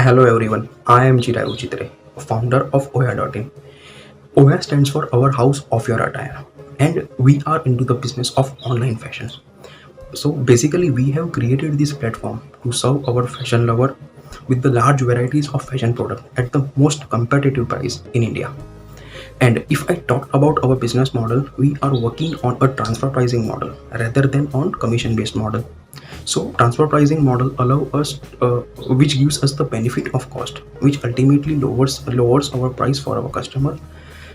Hello everyone, I am Chirayu Chitre, founder of Oya.in. Oya stands for Our House of Your Attire, and we are into the business of online fashion. So basically, we have created this platform to serve our fashion lover with the large varieties of fashion products at the most competitive price in India. And if I talk about our business model, we are working on a transfer pricing model rather than on commission based model. So transfer pricing model allow us, which gives us the benefit of cost, which ultimately lowers our price for our customer,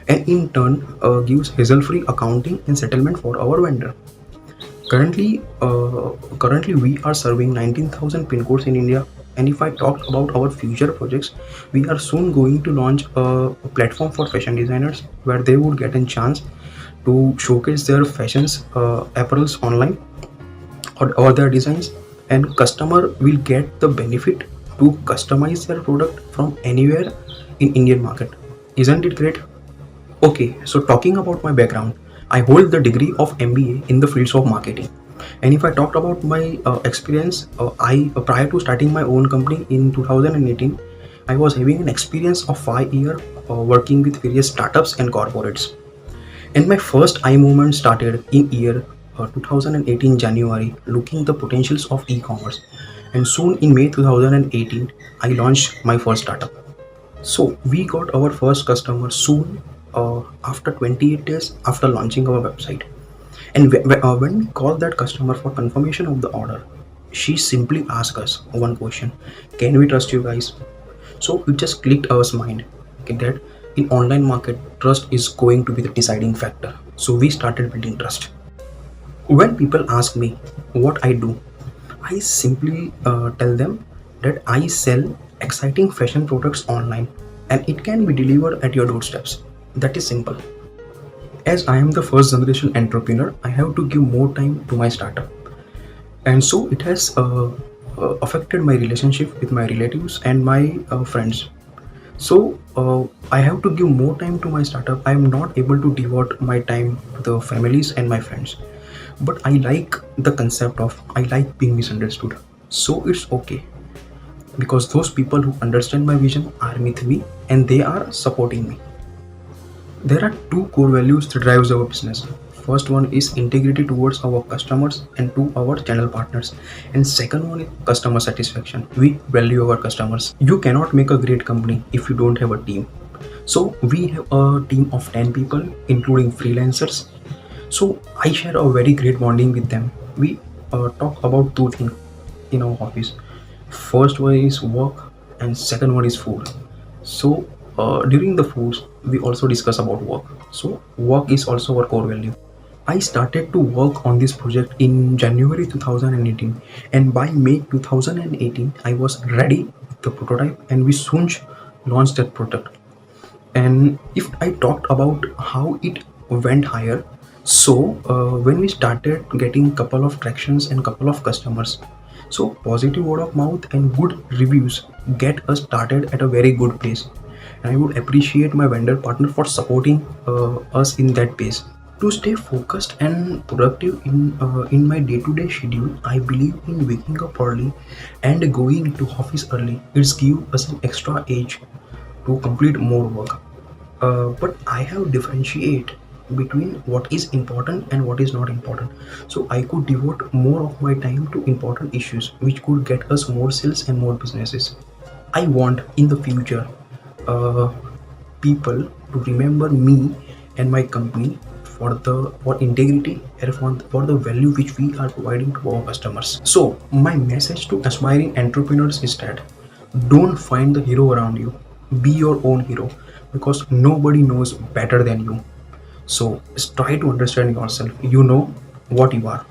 and in turn gives hassle-free accounting and settlement for our vendor. Currently we are serving 19,000 pin codes in India. And if I talk about our future projects, we are soon going to launch a platform for fashion designers where they would get a chance to showcase their fashions apparels online or their designs, and customer will get the benefit to customize their product from anywhere in Indian market. Isn't it great? Okay, so talking about my background, I hold the degree of MBA in the fields of marketing. And if I talked about my experience, I prior to starting my own company in 2018, I was having an experience of 5 year working with various startups and corporates. And my first eye movement started in year 2018 January, looking the potentials of e-commerce. And soon in May 2018, I launched my first startup. So we got our first customer soon after 28 days after launching our website. And when we called that customer for confirmation of the order, she simply asked us one question: Can we trust you guys? So it just clicked our mind, okay, that in online market, trust is going to be the deciding factor. So we started building trust. When people ask me what I do, I simply tell them that I sell exciting fashion products online and it can be delivered at your doorsteps. That is simple. As I am the first generation entrepreneur, I have to give more time to my startup. And so it has affected my relationship with my relatives and my friends. So I have to give more time to my startup. I am not able to devote my time to the families and my friends. But I like the concept of I like being misunderstood. So it's okay because those people who understand my vision are with me and they are supporting me. There are two core values that drives our business. First one is integrity towards our customers and to our channel partners. And second one is customer satisfaction. We value our customers. You cannot make a great company if you don't have a team. So we have a team of 10 people, including freelancers. So I share a very great bonding with them. We talk about two things in our office. First one is work and second one is food. So during the foods, we also discuss about work. So work is also our core value. I started to work on this project in January 2018, and by May 2018, I was ready with the prototype, and we soon launched that product. And if I talked about how it went higher, so when we started getting couple of tractions and couple of customers, so positive word of mouth and good reviews get us started at a very good pace. And I would appreciate my vendor partner for supporting us in that pace. To stay focused and productive in my day-to-day schedule, I believe in waking up early and going to office early. It's give us an extra edge to complete more work. But I have differentiate between what is important and what is not important. So I could devote more of my time to important issues which could get us more sales and more businesses. I want in the future uh, people to remember me and my company for integrity and for the value which we are providing to our customers. So my message to aspiring entrepreneurs is that don't find the hero around you. Be your own hero because nobody knows better than you. So just try to understand yourself. You know what you are.